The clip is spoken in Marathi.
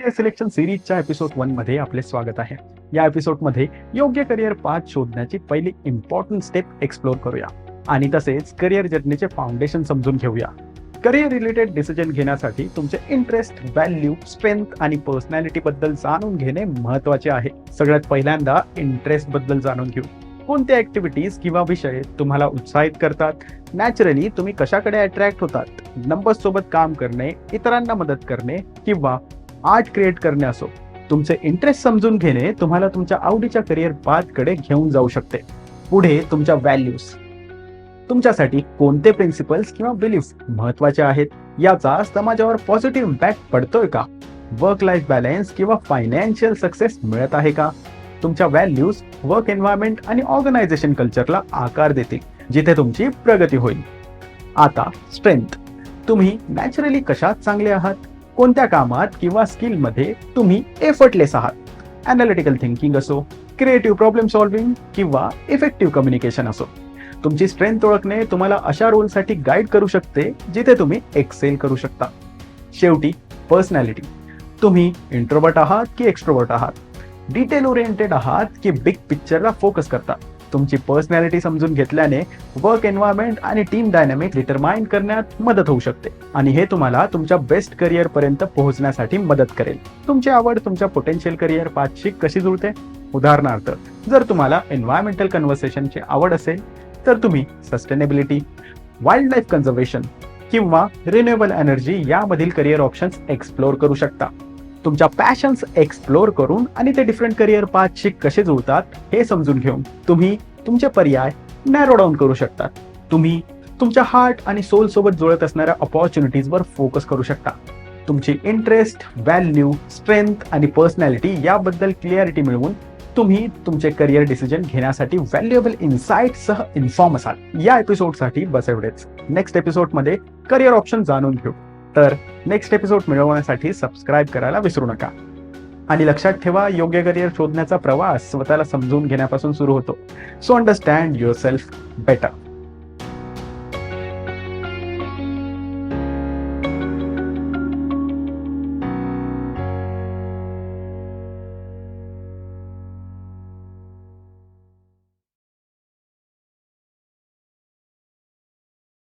करिअर सिलेक्शन सिरीजच्या एपिसोड 1 मध्ये आपले स्वागत आहे. या एपिसोडमध्ये योग्य करिअर पाथ शोधण्याची पहिली इम्पॉर्टंट स्टेप एक्सप्लोर करूया आणि तसेच करिअर जर्नीचे फाउंडेशन समजून घेऊया. करिअर रिलेटेड डिसिजन घेण्यासाठी तुमचे इंटरेस्ट, व्हॅल्यू, स्ट्रेंथ आणि पर्सनॅलिटी बद्दल जाणून घेणे महत्त्वाचे आहे. सगळ्यात पहिल्यांदा इंटरेस्ट बद्दल जाणून घेऊ. कोणत्या ऍक्टिव्हिटीज किंवा विषय तुम्हाला उत्साहित करतात? नॅचरली तुम्ही कशाकडे अट्रॅक्ट होतात? नंबर्स सोबत काम करणे, इतरांना मदत करणे किंवा आर्ट क्रिएट करणे असो, तुमचे इंटरेस्ट समजून घेणे तुम्हाला तुमच्या आवडीच्या करिअर पाथकडे घेऊन जाऊ शकते. पुढे तुमच्या व्हॅल्यूज. तुमच्यासाठी कोणते प्रिन्सिपल्स किंवा बिलीफ महत्वाचे आहेत? याचा समाजावर पॉझिटिव्ह इम्पॅक्ट पडतोय का? वर्क लाईफ बॅलन्स किंवा फायनान्शियल सक्सेस मिळत आहे का? तुमच्या व्हॅल्यूज वर्क एन्व्हायरमेंट आणि ऑर्गनायझेशन कल्चरला आकार देतील, जिथे तुमची प्रगती होईल. आता स्ट्रेंथ. तुम्ही नॅचरली कशात चांगले आहात? कोणत्या कामात किंवा स्किलमध्ये तुम्ही एफर्टलेस आहात? अनालिटिकल थिंकिंग असो, क्रिएटिव्ह प्रॉब्लेम सॉल्व्हिंग किंवा इफेक्टिव्ह कम्युनिकेशन असो, तुमची स्ट्रेंथ ओळखणे तुम्हाला अशा रोलसाठी गाईड करू शकते जिथे तुम्ही एक्सेल करू शकता. शेवटी पर्सनॅलिटी. तुम्ही इंट्रोवर्ट आहात की एक्स्ट्रोवर्ट आहात? डिटेल ओरिएंटेड आहात की बिग पिक्चरला फोकस करता? तुमची पर्सनॅलिटी समजून घेतल्याने वर्क एन्व्हायरमेंट आणि टीम डायनॅमिक डिटरमाइन करण्यात मदत होऊ शकते आणि हे तुम्हाला तुमच्या बेस्ट करिअर पर्यंत पोहोचण्यासाठी मदत करेल. तुमची आवड तुमच्या पोटेन्शियल करिअर पाथशी कशी जुळते? उदाहरणार्थ, जर तुम्हाला एन्व्हायरमेंटल कन्व्हर्सेशनची आवड असेल तर तुम्ही सस्टेनेबिलिटी, वाईल्ड लाईफ कन्झर्वेशन किंवा रिन्युएबल एनर्जी यामधील करिअर ऑप्शन्स एक्सप्लोर करू शकता. तुमच्या पॅशन्स एक्सप्लोर करून आणि ते डिफरंट करिअर पाथशी कसे जुळतात हे समजून घेऊन तुम्ही तुमचे पर्याय नॅरो डाऊन करू शकता. तुम्ही तुमच्या हार्ट आणि सोल सोबत जुळत असणाऱ्या ऑपॉर्च्युनिटीजवर फोकस करू शकता. तुमची इंटरेस्ट, व्हॅल्यू, स्ट्रेंथ आणि पर्सनॅलिटी याबद्दल क्लिअरिटी मिळवून तुम्ही तुमचे करिअर डिसिजन घेण्यासाठी व्हॅल्युएबल इन्साइट सह इन्फॉर्म असाल. या एपिसोडसाठी बस एवढेच. नेक्स्ट एपिसोडमध्ये करिअर ऑप्शन जाणून घेऊ. तर नेक्स्ट एपिसोड मिळवण्यासाठी सबस्क्राईब करायला विसरू नका. आणि लक्षात ठेवा, योग्य करिअर शोधण्याचा प्रवास स्वतःला समजून घेण्यापासून सुरू होतो. So understand yourself better.